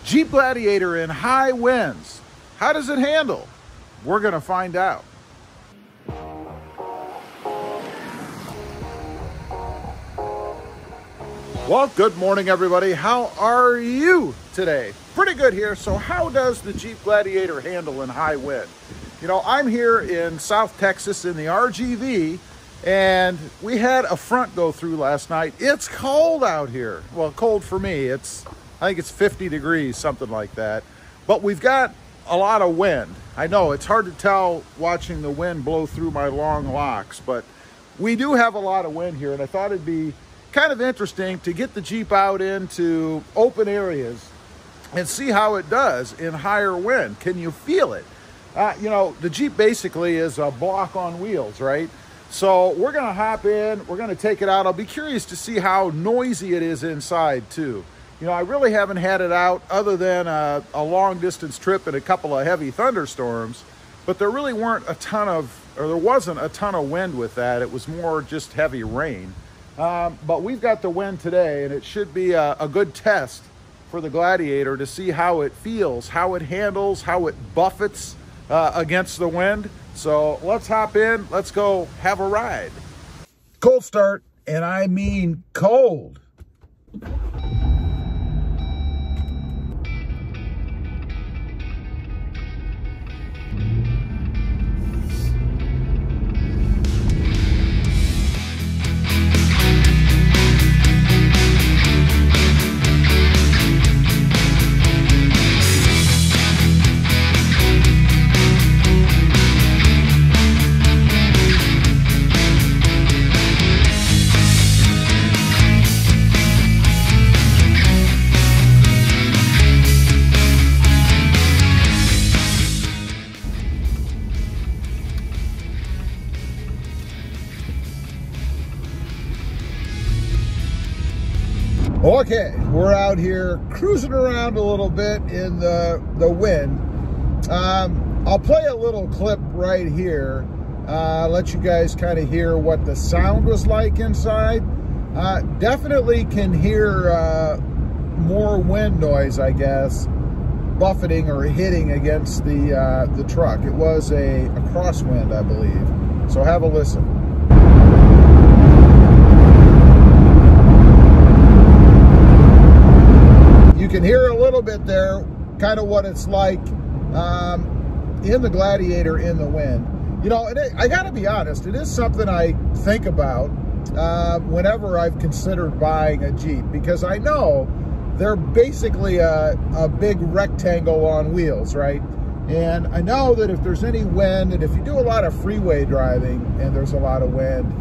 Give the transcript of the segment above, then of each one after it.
Jeep Gladiator in high winds. How does it handle? We're gonna find out. Well, good morning, everybody. How are you today? Pretty good here. So how does the Jeep Gladiator handle in high wind? You know, I'm here in South Texas in the RGV, and we had a front go through last night. It's cold out here. Well, cold for me. I think it's 50 degrees, something like that. But we've got a lot of wind. I know it's hard to tell watching the wind blow through my long locks, but we do have a lot of wind here, and I thought it'd be kind of interesting to get the Jeep out into open areas and see how it does in higher wind. Can you feel it? You know, the Jeep basically is a block on wheels, right? So we're gonna hop in, we're gonna take it out. I'll be curious to see how noisy it is inside too. You know, I really haven't had it out other than a long distance trip and a couple of heavy thunderstorms, but there really wasn't a ton of wind with that. It was more just heavy rain. But we've got the wind today, and it should be a good test for the Gladiator to see how it feels, how it handles, how it buffets against the wind. So let's hop in, let's go have a ride. Cold start, and I mean cold. Okay, we're out here cruising around a little bit in the wind. I'll play a little clip right here, let you guys kind of hear what the sound was like inside. Definitely can hear more wind noise, I guess, buffeting or hitting against the truck. It was a crosswind, I believe. So have a listen. You can hear a little bit there, kind of what it's like in the Gladiator in the wind. You know, and I gotta be honest, it is something I think about whenever I've considered buying a Jeep, because I know they're basically a big rectangle on wheels, right? And I know that if there's any wind, and if you do a lot of freeway driving and there's a lot of wind,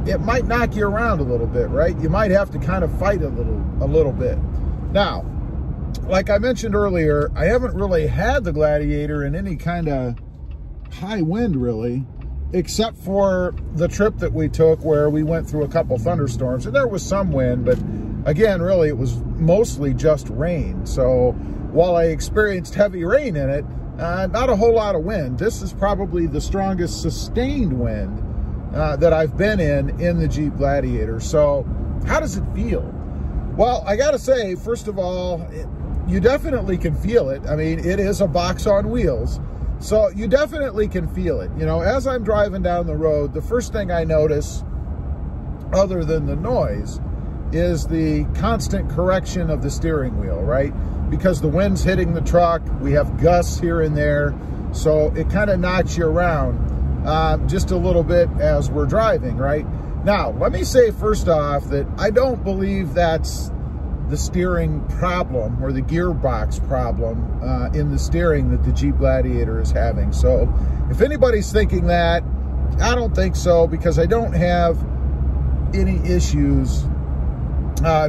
it might knock you around a little bit, right? You might have to kind of fight a little bit. Now, like I mentioned earlier, I haven't really had the Gladiator in any kind of high wind, really, except for the trip that we took where we went through a couple thunderstorms, and there was some wind, but again, really, it was mostly just rain. So while I experienced heavy rain in it, not a whole lot of wind. This is probably the strongest sustained wind that I've been in the Jeep Gladiator. So how does it feel? Well, I gotta say, first of all, you definitely can feel it. I mean, it is a box on wheels, so you definitely can feel it. You know, as I'm driving down the road, the first thing I notice, other than the noise, is the constant correction of the steering wheel, right? Because the wind's hitting the truck, we have gusts here and there, so it kind of knocks you around just a little bit as we're driving, right? Now, let me say first off that I don't believe that's the steering problem or the gearbox problem in the steering that the Jeep Gladiator is having. So if anybody's thinking that, I don't think so, because I don't have any issues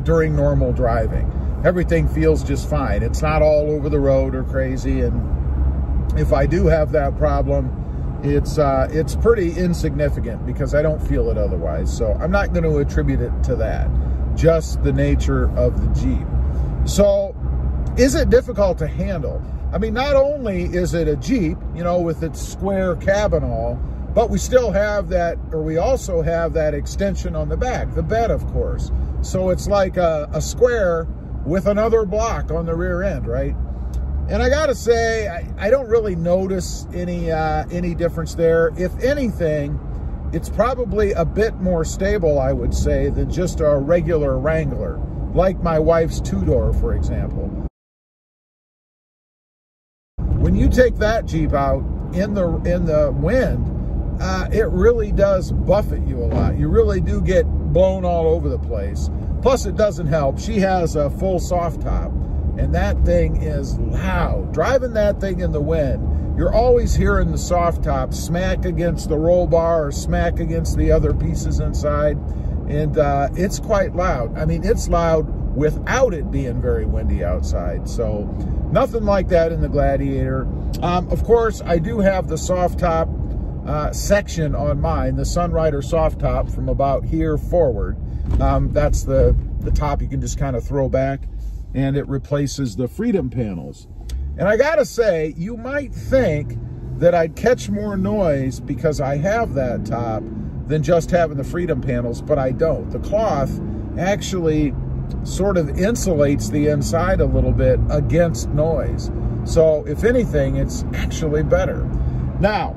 during normal driving. Everything feels just fine. It's not all over the road or crazy, and if I do have that problem, it's pretty insignificant because I don't feel it otherwise. So I'm not going to attribute it to that, just the nature of the Jeep. So is it difficult to handle? I mean, not only is it a Jeep, you know, with its square cab and all, but we still have that, or we also have that extension on the back, the bed, of course. So it's like a square with another block on the rear end, right? And I gotta say, I don't really notice any difference there. If anything, it's probably a bit more stable, I would say, than just a regular Wrangler, like my wife's two-door, for example. When you take that Jeep out in the wind, it really does buffet you a lot. You really do get blown all over the place. Plus, it doesn't help. She has a full soft top, and that thing is loud. Driving that thing in the wind, you're always hearing the soft top smack against the roll bar or smack against the other pieces inside, and it's quite loud. I mean, it's loud without it being very windy outside. So nothing like that in the Gladiator. Of course, I do have the soft top section on mine, the Sunrider soft top from about here forward. That's the top you can just kind of throw back, and it replaces the Freedom panels. And I gotta say, you might think that I'd catch more noise because I have that top than just having the Freedom panels, but I don't. The cloth actually sort of insulates the inside a little bit against noise. So if anything, it's actually better. Now,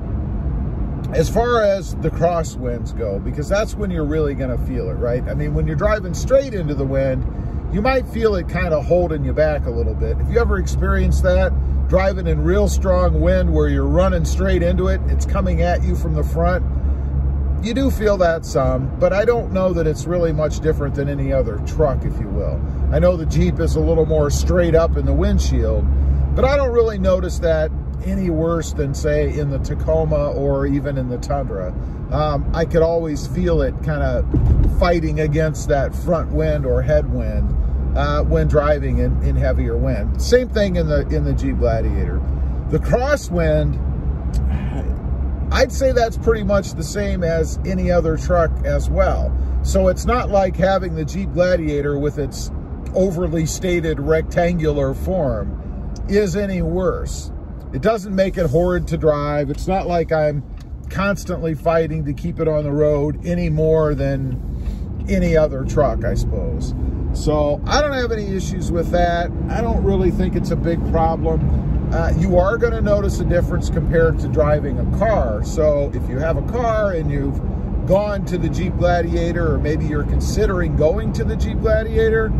as far as the crosswinds go, because that's when you're really gonna feel it, right? I mean, when you're driving straight into the wind, you might feel it kind of holding you back a little bit. If you ever experienced that, driving in real strong wind where you're running straight into it, it's coming at you from the front, you do feel that some, but I don't know that it's really much different than any other truck, if you will. I know the Jeep is a little more straight up in the windshield, but I don't really notice that any worse than, say, in the Tacoma or even in the Tundra. I could always feel it kind of fighting against that front wind or headwind when driving in heavier wind. Same thing in the Jeep Gladiator. The crosswind, I'd say that's pretty much the same as any other truck as well. So it's not like having the Jeep Gladiator with its overly stated rectangular form is any worse. It doesn't make it horrid to drive. It's not like I'm constantly fighting to keep it on the road any more than any other truck, I suppose. So I don't have any issues with that. I don't really think it's a big problem. You are going to notice a difference compared to driving a car. So if you have a car and you've gone to the Jeep Gladiator, or maybe you're considering going to the Jeep Gladiator,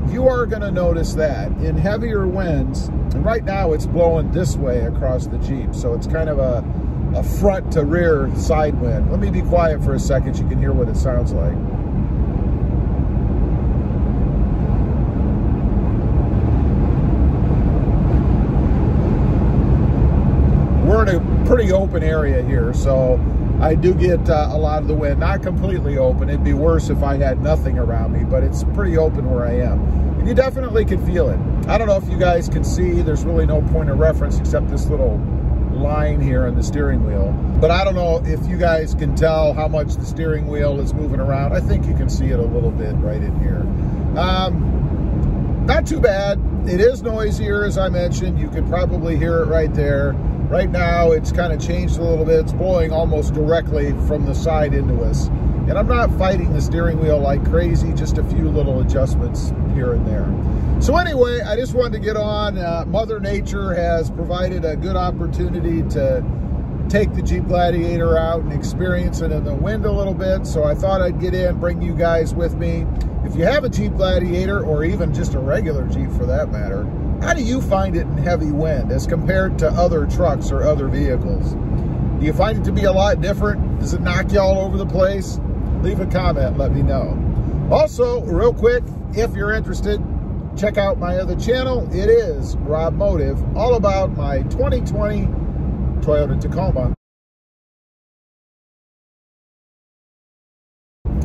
you are going to notice that in heavier winds. And right now it's blowing this way across the Jeep, so it's kind of a front to rear side wind. Let me be quiet for a second so you can hear what it sounds like. We're in a pretty open area here, so I do get a lot of the wind. Not completely open. It'd be worse if I had nothing around me, but it's pretty open where I am. And you definitely can feel it. I don't know if you guys can see, there's really no point of reference except this little line here on the steering wheel. But I don't know if you guys can tell how much the steering wheel is moving around. I think you can see it a little bit right in here. Not too bad. It is noisier, as I mentioned. You could probably hear it right there. Right now, it's kind of changed a little bit. It's blowing almost directly from the side into us. And I'm not fighting the steering wheel like crazy, just a few little adjustments here and there. So anyway, I just wanted to get on. Mother Nature has provided a good opportunity to take the Jeep Gladiator out and experience it in the wind a little bit. So I thought I'd get in, bring you guys with me. If you have a Jeep Gladiator, or even just a regular Jeep for that matter, how do you find it in heavy wind as compared to other trucks or other vehicles? Do you find it to be a lot different? Does it knock you all over the place? Leave a comment, let me know. Also, real quick, if you're interested, check out my other channel. It is Rob Motive, all about my 2020 Toyota Tacoma.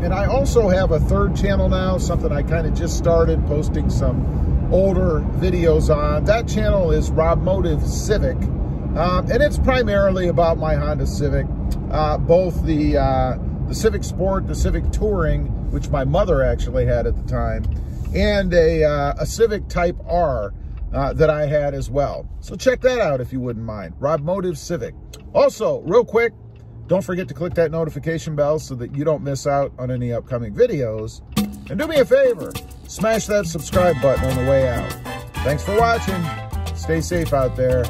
And I also have a third channel now, something I kind of just started posting some older videos on. That channel is Rob Motive Civic, and it's primarily about my Honda Civic, both the Civic Sport, the Civic Touring, which my mother actually had at the time, and a Civic Type R that I had as well. So check that out if you wouldn't mind. Rob Motive Civic. Also, real quick, Don't forget to click that notification bell so that you don't miss out on any upcoming videos. And do me a favor, smash that subscribe button on the way out. Thanks for watching. Stay safe out there.